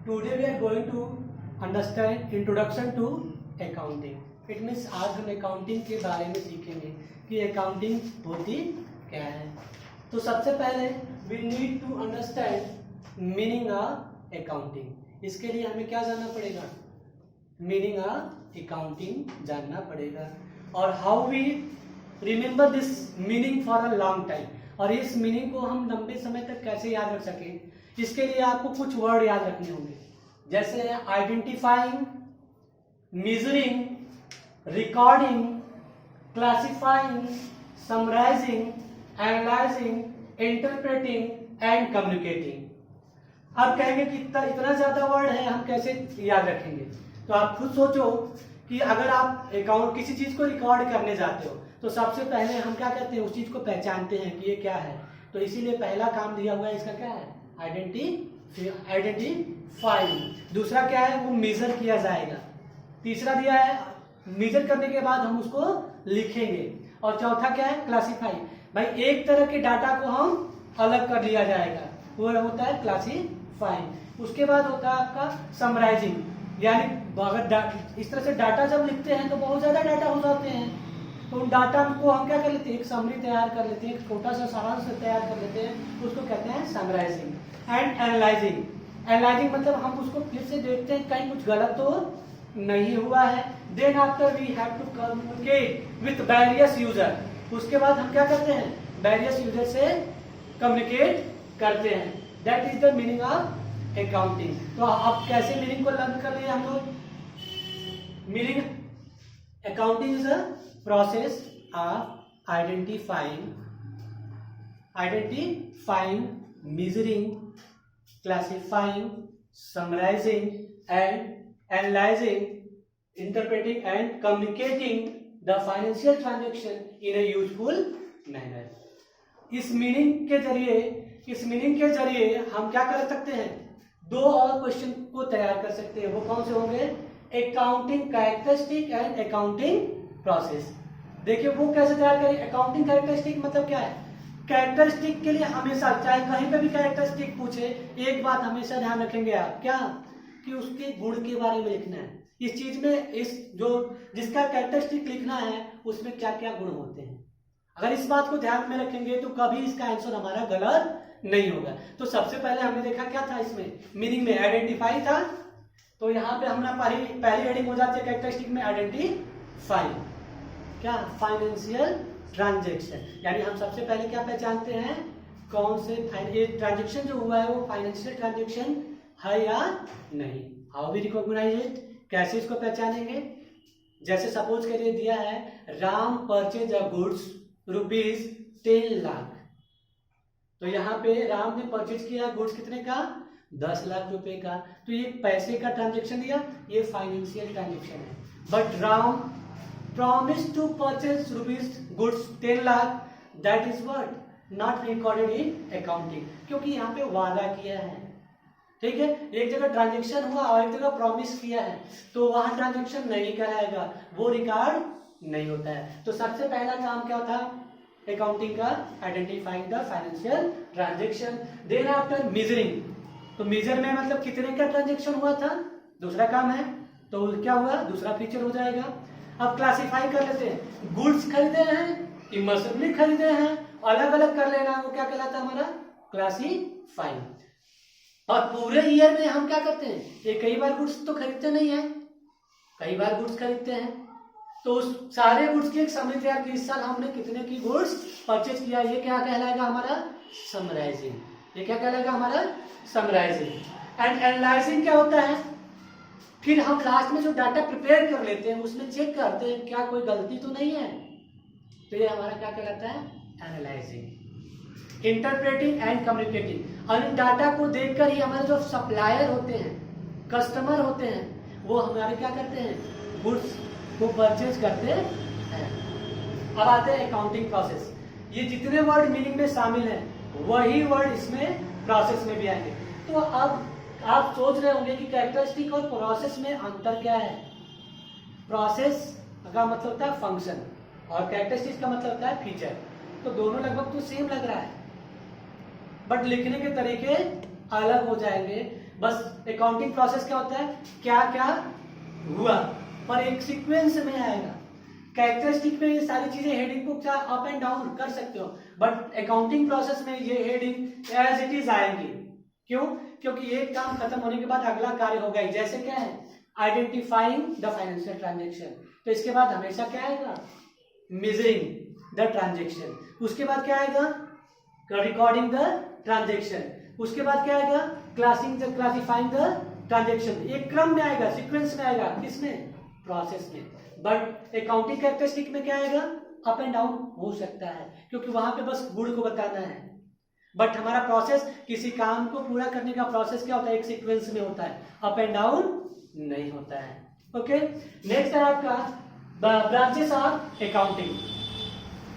Today we are going to understand introduction to accounting. It means आज हम accounting के बारे में सीखेंगे कि अकाउंटिंग होती क्या है। तो सबसे पहले we need to understand meaning of accounting. इसके लिए हमें क्या जानना पड़ेगा? मीनिंग ऑफ अकाउंटिंग जानना पड़ेगा और how we remember this meaning for a long time, और इस मीनिंग को हम लंबे समय तक कैसे याद रख सकें, इसके लिए आपको कुछ वर्ड याद रखने होंगे, जैसे identifying, measuring, recording, classifying, summarising, analysing, interpreting and communicating. अब कहेंगे कि इतना ज्यादा वर्ड है, हम कैसे याद रखेंगे? तो आप खुद सोचो कि अगर आप अकाउंट किसी चीज को रिकॉर्ड करने जाते हो तो सबसे पहले हम क्या करते हैं, उस चीज को पहचानते हैं कि ये क्या है। तो इसीलिए पहला काम दिया हुआ है इसका क्या है, आइडेंटिफाइंग। दूसरा क्या है, वो मेजर किया जाएगा। तीसरा दिया है मेजर करने के बाद हम उसको लिखेंगे। और चौथा क्या है, क्लासिफाई। भाई एक तरह के डाटा को हम अलग कर लिया जाएगा, वो होता है क्लासिफाइंग। उसके बाद होता है आपका समराइजिंग, यानी अगर इस तरह से डाटा जब लिखते हैं तो बहुत ज्यादा डाटा हो जाते हैं, तो उन डाटा को हम क्या कर लेते हैं, एक समरी तैयार कर लेते हैं, एक छोटा सा सारांश तैयार कर लेते हैं, उसको कहते हैं समराइजिंग। एंड एनालाइजिंग, एनालाइजिंग मतलब हम उसको फिर से देखते हैं कहीं कुछ गलत तो नहीं हुआ है। Then after we have to communicate with various user, उसके बाद हम क्या करते हैं, वेरियस यूजर से कम्युनिकेट करते हैं। That is the meaning of accounting. तो अब कैसे मीनिंग को लर्न कर लिए हम लोग? Meaning, accounting is a process of identifying, measuring, classifying, summarizing and analyzing, interpreting and communicating the financial transaction in a useful manner. इस मीनिंग के जरिए हम क्या कर सकते हैं, दो और क्वेश्चन को तैयार कर सकते हैं। वो कौन से होंगे, accounting characteristic and accounting process. देखिए वो कैसे तैयार करें। अकाउंटिंग कैरेक्टरिस्टिक मतलब क्या है, कैरेक्टरिस्टिक के लिए हमेशा चाहे कहीं पे भी कैरेक्टरिस्टिक पूछे, एक बात हमेशा ध्यान रखेंगे आप, क्या कि उसके गुण के बारे में लिखना है। इस चीज में इस जो जिसका कैरेक्टरिस्टिक लिखना है उसमें क्या क्या गुण होते हैं, अगर इस बात को ध्यान में रखेंगे तो कभी इसका आंसर हमारा गलत नहीं होगा। तो सबसे पहले हमने देखा क्या था, इसमें मीनिंग में आइडेंटिफाई था, तो यहाँ पे हमारा पहली हेडिंग हो जाती है कैरेक्टरिस्टिक में आइडेंटिफाई, क्या, फाइनेंशियल ट्रांजैक्शन। यानी हम सबसे पहले क्या पहचानते हैं, कौन से ये ट्रांजैक्शन जो हुआ है वो फाइनेंशियल ट्रांजैक्शन है या नहीं। हाउ वी रिकॉग्नाइज इट, कैसे इसको पहचानेंगे। जैसे सपोज करिए दिया है Ram purchase a goods ₹10 lakh, तो यहाँ पे राम ने परचेज किया गुड्स कितने का, 10 लाख रुपए का। तो ये पैसे का ट्रांजैक्शन दिया, ये फाइनेंशियल ट्रांजैक्शन है। But Ram promised to purchase goods 10 lakh, that is what not recorded in accounting, क्योंकि यहाँ पे वादा किया है, ठीक है। एक जगह ट्रांजैक्शन हुआ और एक जगह प्रॉमिस किया है, तो वहां ट्रांजैक्शन नहीं कराएगा, वो रिकॉर्ड नहीं होता है। तो सबसे पहला काम क्या था अकाउंटिंग का, identifying the financial transaction. Then after measuring, तो मेजर में मतलब कितने का ट्रांजैक्शन हुआ था, दूसरा काम है, तो क्या हुआ, दूसरा फीचर हो जाएगा। अब क्लासिफाई कर लेते हैं, गुड्स खरीदे हैं कि मशीनरी खरीदे हैं, अलग अलग कर लेना, वो क्या कहलाता है हमारा क्लासिफाई। और पूरे ईयर में हम क्या करते हैं, ये कई बार गुड्स तो खरीदते नहीं है, कई बार गुड्स खरीदते हैं, तो उस सारे गुड्स की एक समरी तैयार की, इस साल हमने कितने की गुड्स परचेज किया, ये क्या कहलाएगा हमारा समराइजिंग। ये क्या कहलाएगा हमारा समराइजिंग। एंड एनालाइजिंग क्या होता है, फिर हम लास्ट में जो डाटा प्रिपेयर कर लेते हैं उसमें चेक करते हैं क्या कोई गलती तो नहीं है, तो ये हमारा क्या कहलाता है एनालाइजिंग। इंटरप्रेटिंग एंड कम्युनिकेटिंग, और इन डाटा को देखकर ही हमारे जो सप्लायर होते हैं, कस्टमर होते हैं, वो हमारे क्या करते हैं, गुड्स को परचेज करते हैं। अब आते हैं अकाउंटिंग प्रोसेस। ये जितने वर्ड मीनिंग में शामिल हैं वही वर्ड इसमें प्रोसेस में भी आएंगे। तो अब आप सोच रहे होंगे कि कैरेक्टरिस्टिक और प्रोसेस में अंतर क्या है। प्रोसेस का मतलब होता है फंक्शन और कैरेक्टरिस्टिक का मतलब होता है फीचर, तो दोनों लगभग तो सेम लग रहा है, बट लिखने के तरीके अलग हो जाएंगे। बस अकाउंटिंग प्रोसेस क्या होता है, क्या क्या हुआ, पर एक सीक्वेंस में आएगा। कैरेक्टरिस्टिक में ये सारी चीजें हेडिंग को क्या अप एंड डाउन कर सकते हो, बट अकाउंटिंग प्रोसेस में ये हेडिंग एज इट इज आएंगी। क्यों? क्योंकि एक काम खत्म होने के बाद अगला कार्य होगा ही। जैसे क्या है, आइडेंटिफाइंग द फाइनेंशियल ट्रांजेक्शन, तो इसके बाद हमेशा क्या आएगा, मेजरिंग द ट्रांजेक्शन। उसके बाद क्या आएगा, रिकॉर्डिंग द ट्रांजेक्शन। उसके बाद क्या आएगा, क्लासिफाइंग द ट्रांजेक्शन। एक क्रम में आएगा, सीक्वेंस में आएगा, किसमें, प्रोसेस में। बट अकाउंटिंग कैरेक्टरिस्टिक में क्या आएगा, अप एंड डाउन हो सकता है, क्योंकि वहां पे बस गुण को बताना है। बट हमारा प्रोसेस, किसी काम को पूरा करने का प्रोसेस क्या होता है, एक सीक्वेंस में होता है, अप एंड डाउन नहीं होता है। ओके, नेक्स्ट है आपका branches of accounting.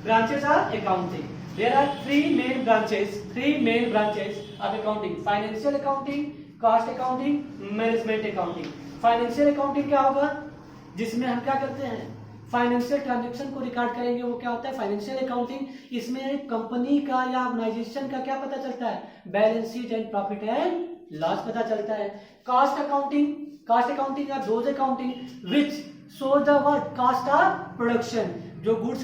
Branches of accounting, there are three main branches of accounting: financial accounting, cost accounting, management accounting. Financial accounting क्या होगा, जिसमें हम क्या करते हैं, फाइनेंशियल ट्रांजैक्शन को रिकॉर्ड करेंगे, वो क्या होता है, फाइनेंशियल अकाउंटिंग। इसमें कंपनी का या ऑर्गेनाइजेशन का क्या पता चलता है, balance sheet and profit and loss पता चलता है। कॉस्ट अकाउंटिंग या those accounting which show the what, cost of production. जो गुड्स,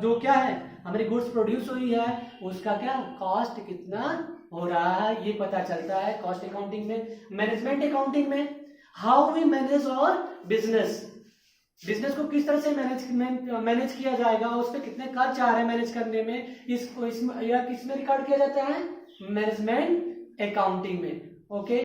जो क्या है, हमारी गुड्स प्रोड्यूस हुई है, उसका क्या कॉस्ट कितना हो रहा है, ये पता चलता है कॉस्ट अकाउंटिंग में। मैनेजमेंट अकाउंटिंग में हाउ वी मैनेज और बिजनेस को किस तरह से मैनेज किया जाएगा, उस पर कितने खर्च आ रहे हैं मैनेज करने में, इसको इसमें या किसमें रिकॉर्ड किया जाता है, मैनेजमेंट अकाउंटिंग में। ओके।